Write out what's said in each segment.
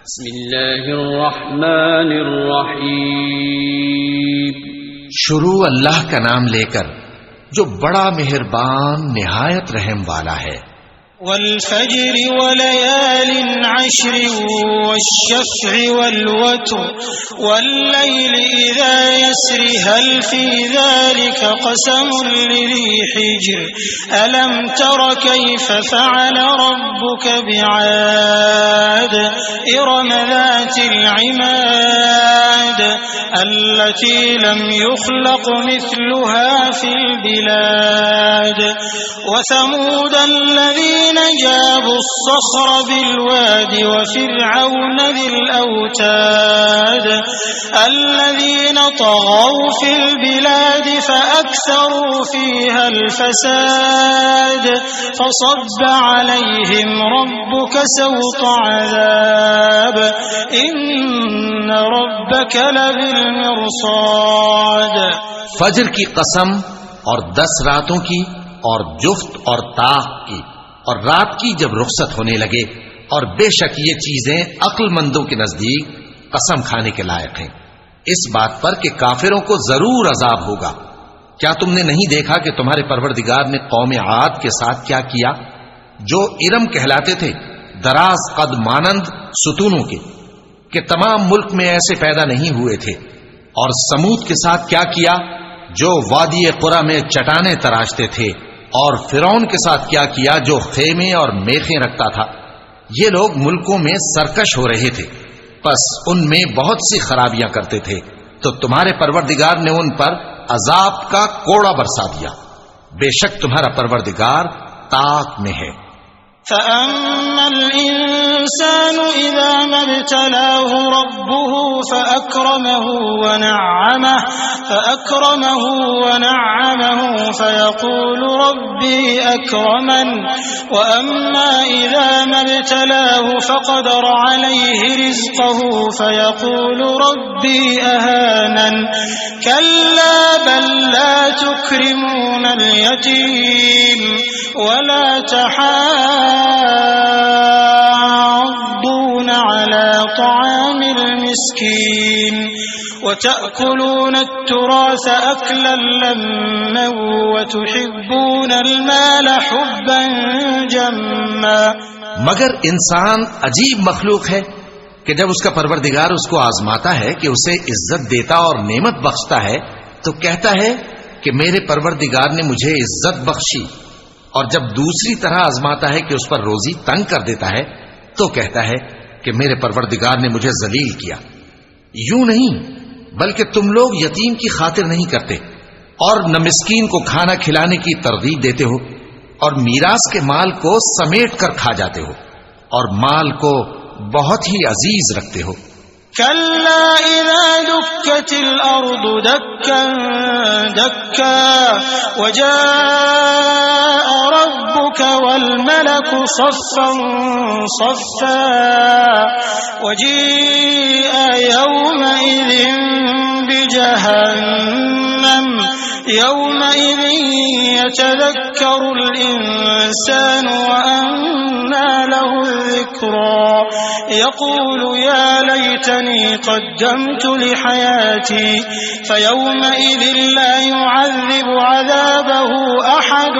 बिस्मिल्लाहिर्रहमानिर्रहीम। शुरू अल्लाह का नाम लेकर जो बड़ा मेहरबान निहायत रहम वाला है। वल्फज्रि वलयालिन अश्रि वश्शफ़्इ वल्वत्र वल्लैलि इज़ा यस्रि हल फ़ी ज़ालिका क़समुन लिज़ी हिज्र अलम तर कैफ़ फ़अल रब्बुक बिआद इरम ज़ातिल इमाद अल्लती लम युख़लक़ मिस्लुहा फ़िल बिलाद वसमूद الذين جابوا الصخر بالواد وفرعون ذي الأوتاد الذين طغوا في البلاد فأكثروا فيها الفساد فصب عليهم ربك سوط عذاب إن ربك لبالمرصاد। फज्र की कसम और 10 रातों की और जुफ्त और ताक की और रात की जब रुखसत होने लगे, और बेशक ये चीजें अक्लमंदों के नजदीक कसम खाने के लायक हैं, इस बात पर कि काफिरों को जरूर अजाब होगा। क्या तुमने नहीं देखा कि तुम्हारे परवरदिगार ने कौम आद के साथ क्या किया, जो इरम कहलाते थे, दराज कद मानंद सुतूनों के, कि तमाम मुल्क में ऐसे पैदा नहीं हुए थे। और समूद के साथ क्या किया, जो वादी कुरा में चटाने तराशते थे। और फिरौन के साथ क्या किया, जो खेमे और मेखें रखता था। ये लोग मुल्कों में सरकश हो रहे थे, बस उनमें बहुत सी खराबियां करते थे, तो तुम्हारे परवरदिगार ने उन पर अजाब का कोड़ा बरसा दिया। बेशक तुम्हारा परवरदिगार ताक में है। फ़अम्मल इंसानु इज़ा मब्तलाहु रब्बुहु फ़अक्रमहु व नअमहु फ़यक़ूलु रब्बी अक्रमन व अम्मा इज़ा मब्तलाहु फ़क़दर अलैहि रिज़्क़हु फ़यक़ूलु रब्बी अहानन कल्ला बल ला तुक्रिमूनल यतीम वला तहाद्दून अला तआमिल मिस्कीन वतअकुलून अत्तुरास अक्लन लम्मा वतुहिब्बून अलमाल हुब्बन जम्मा। मगर इंसान अजीब मखलूक है कि जब उसका परवरदिगार उसको आजमाता है कि उसे इज्जत देता और नेमत बख्शता है, तो कहता है कि मेरे परवरदिगार ने मुझे इज्जत बख्शी, और जब दूसरी तरह आजमाता है कि उस पर रोजी तंग कर देता है, तो कहता है कि मेरे परवरदिगार ने मुझे जलील किया। यूं नहीं, बल्कि तुम लोग यतीम की खातिर नहीं करते और न मिस्कीन को खाना खिलाने की तरगीब देते हो, और मीरास के माल को समेट कर खा जाते हो, और माल को बहुत ही अजीज रखते हो। कल्ला इज़ा दुक्कतिल अर्दु दक्कन दक्का वजाअ रब्बुक वल मलकु सफ़्फ़न सफ़्फ़ा वजीअ यौमइज़िन बिजहन्नम यौमइज़िन यतज़क्करुल इंसानु व अन्ना लहुल ज़िक्रा यक़ूलु या लैतनी क़द्दमतु लिहयाती फ़यौमइज़िन ला युअज़्ज़िबु अज़ाबहु अहद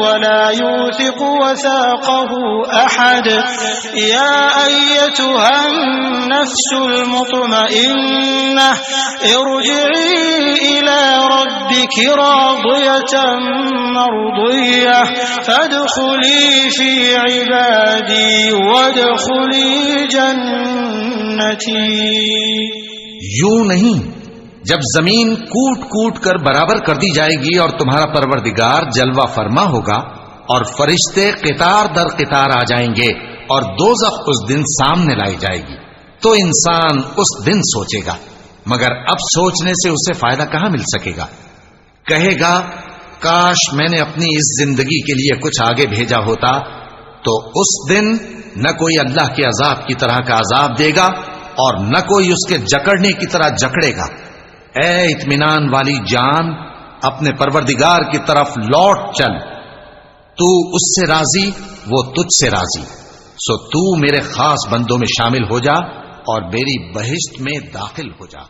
वला यूसिक़ु वसाक़हु अहद या अय्यतुहन नफ्सुल मुत्मइन्नह इरजिई इला रब्बिकी रादियतन मर्दिय्यह फadkhuli फी इबादी वदखुली जन्नती। यूं नहीं, जब जमीन कूट कूट कर बराबर कर दी जाएगी और तुम्हारा परवरदिगार जलवा फरमा होगा और फरिश्ते कितार दर कितार आ जाएंगे और दोज़ख उस दिन सामने लाई जाएगी, तो इंसान उस दिन सोचेगा, मगर अब सोचने से उसे फायदा कहां मिल सकेगा। कहेगा, काश मैंने अपनी इस जिंदगी के लिए कुछ आगे भेजा होता, तो उस दिन न कोई अल्लाह के अजाब की तरह का अजाब देगा और न कोई उसके जकड़ने की तरह जकड़ेगा। ऐ इत्मीनान वाली जान, अपने परवरदिगार की तरफ लौट चल, तू उससे राजी, वो तुझसे राजी। सो तू मेरे खास बंदों में शामिल हो जा और मेरी बहिश्त में दाखिल हो जा।